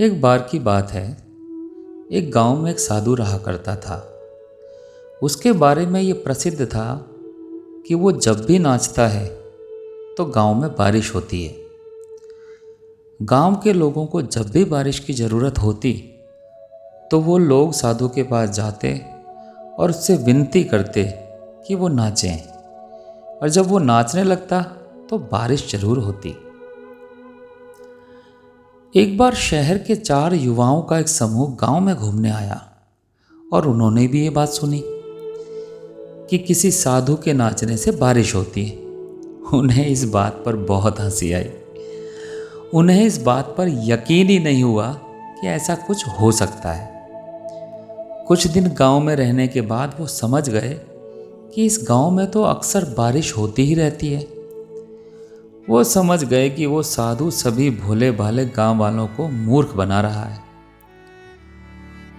एक बार की बात है। एक गांव में एक साधु रहा करता था। उसके बारे में ये प्रसिद्ध था कि वो जब भी नाचता है तो गांव में बारिश होती है। गांव के लोगों को जब भी बारिश की ज़रूरत होती तो वो लोग साधु के पास जाते और उससे विनती करते कि वो नाचें, और जब वो नाचने लगता तो बारिश जरूर होती। एक बार शहर के 4 युवाओं का एक समूह गांव में घूमने आया और उन्होंने भी ये बात सुनी कि किसी साधु के नाचने से बारिश होती है। उन्हें इस बात पर बहुत हंसी आई। उन्हें इस बात पर यकीन ही नहीं हुआ कि ऐसा कुछ हो सकता है। कुछ दिन गांव में रहने के बाद वो समझ गए कि इस गांव में तो अक्सर बारिश होती ही रहती है। वो समझ गए कि वो साधु सभी भोले भाले गांव वालों को मूर्ख बना रहा है।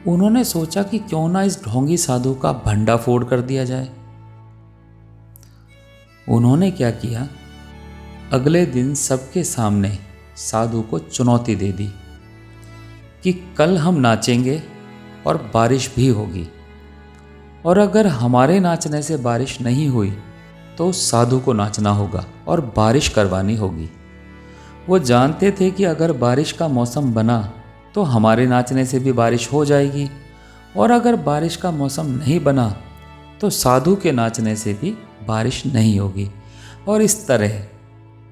उन्होंने सोचा कि क्यों ना इस ढोंगी साधु का भंडाफोड़ कर दिया जाए। उन्होंने क्या किया, अगले दिन सबके सामने साधु को चुनौती दे दी कि कल हम नाचेंगे और बारिश भी होगी, और अगर हमारे नाचने से बारिश नहीं हुई तो साधु को नाचना होगा और बारिश करवानी होगी। वो जानते थे कि अगर बारिश का मौसम बना तो हमारे नाचने से भी बारिश हो जाएगी, और अगर बारिश का मौसम नहीं बना तो साधु के नाचने से भी बारिश नहीं होगी, और इस तरह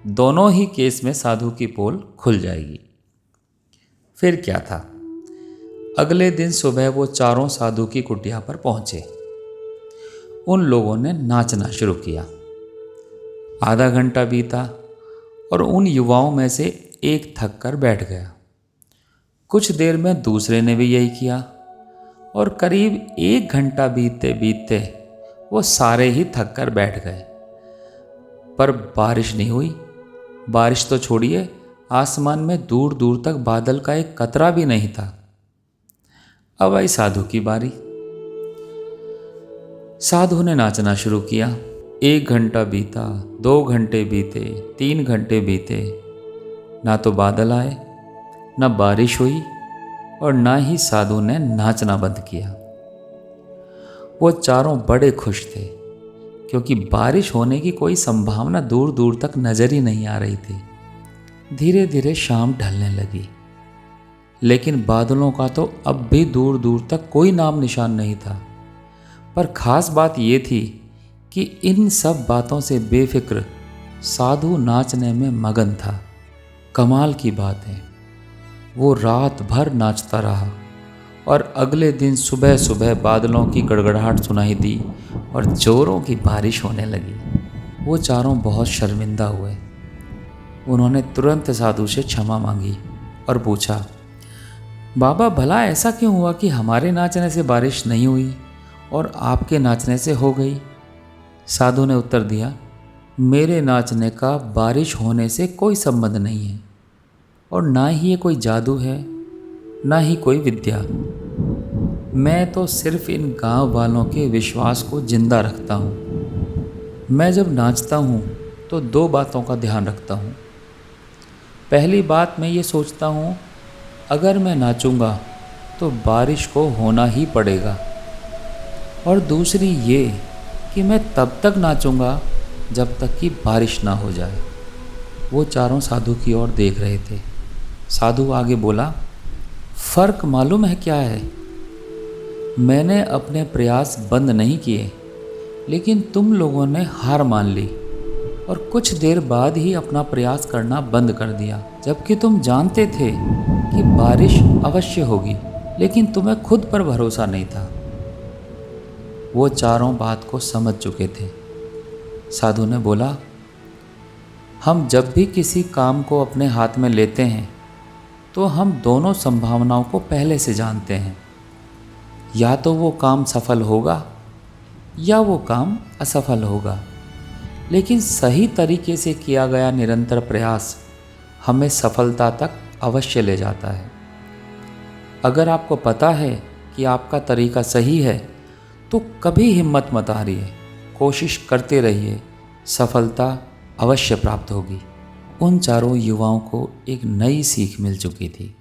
दोनों ही केस में साधु की पोल खुल जाएगी। फिर क्या था, अगले दिन सुबह वो चारों साधु की कुटिया पर पहुंचे। उन लोगों ने नाचना शुरू किया। आधा घंटा बीता और उन युवाओं में से एक थक कर बैठ गया। कुछ देर में दूसरे ने भी यही किया, और करीब 1 घंटा बीतते बीतते वो सारे ही थक कर बैठ गए। पर बारिश नहीं हुई। बारिश तो छोड़िए, आसमान में दूर दूर तक बादल का एक कतरा भी नहीं था। अब आई साधु की बारी। साधु ने नाचना शुरू किया। 1 घंटा बीता, 2 घंटे बीते, 3 घंटे बीते, ना तो बादल आए, ना बारिश हुई, और ना ही साधु ने नाचना बंद किया। वो चारों बड़े खुश थे क्योंकि बारिश होने की कोई संभावना दूर दूर तक नजर ही नहीं आ रही थी। धीरे धीरे शाम ढलने लगी, लेकिन बादलों का तो अब भी दूर दूर तक कोई नाम निशान नहीं था। पर खास बात ये थी कि इन सब बातों से बेफिक्र साधु नाचने में मगन था। कमाल की बात है, वो रात भर नाचता रहा, और अगले दिन सुबह सुबह बादलों की गड़गड़ाहट सुनाई दी और जोरों की बारिश होने लगी। वो चारों बहुत शर्मिंदा हुए। उन्होंने तुरंत साधु से क्षमा मांगी और पूछा, बाबा भला ऐसा क्यों हुआ कि हमारे नाचने से बारिश नहीं हुई और आपके नाचने से हो गई? साधु ने उत्तर दिया, मेरे नाचने का बारिश होने से कोई संबंध नहीं है, और ना ही ये कोई जादू है, ना ही कोई विद्या। मैं तो सिर्फ इन गांव वालों के विश्वास को जिंदा रखता हूँ। मैं जब नाचता हूँ तो 2 बातों का ध्यान रखता हूँ। पहली बात, मैं ये सोचता हूँ अगर मैं नाचूंगा तो बारिश को होना ही पड़ेगा, और दूसरी ये कि मैं तब तक नाचूंगा जब तक कि बारिश ना हो जाए। वो चारों साधु की ओर देख रहे थे। साधु आगे बोला, फ़र्क मालूम है क्या है? मैंने अपने प्रयास बंद नहीं किए, लेकिन तुम लोगों ने हार मान ली और कुछ देर बाद ही अपना प्रयास करना बंद कर दिया, जबकि तुम जानते थे कि बारिश अवश्य होगी, लेकिन तुम्हें खुद पर भरोसा नहीं था। वो चारों बात को समझ चुके थे। साधु ने बोला, हम जब भी किसी काम को अपने हाथ में लेते हैं तो हम दोनों संभावनाओं को पहले से जानते हैं। या तो वो काम सफल होगा या वो काम असफल होगा, लेकिन सही तरीके से किया गया निरंतर प्रयास हमें सफलता तक अवश्य ले जाता है। अगर आपको पता है कि आपका तरीका सही है तो कभी हिम्मत मत हारिए, कोशिश करते रहिए, सफलता अवश्य प्राप्त होगी। उन चारों युवाओं को एक नई सीख मिल चुकी थी।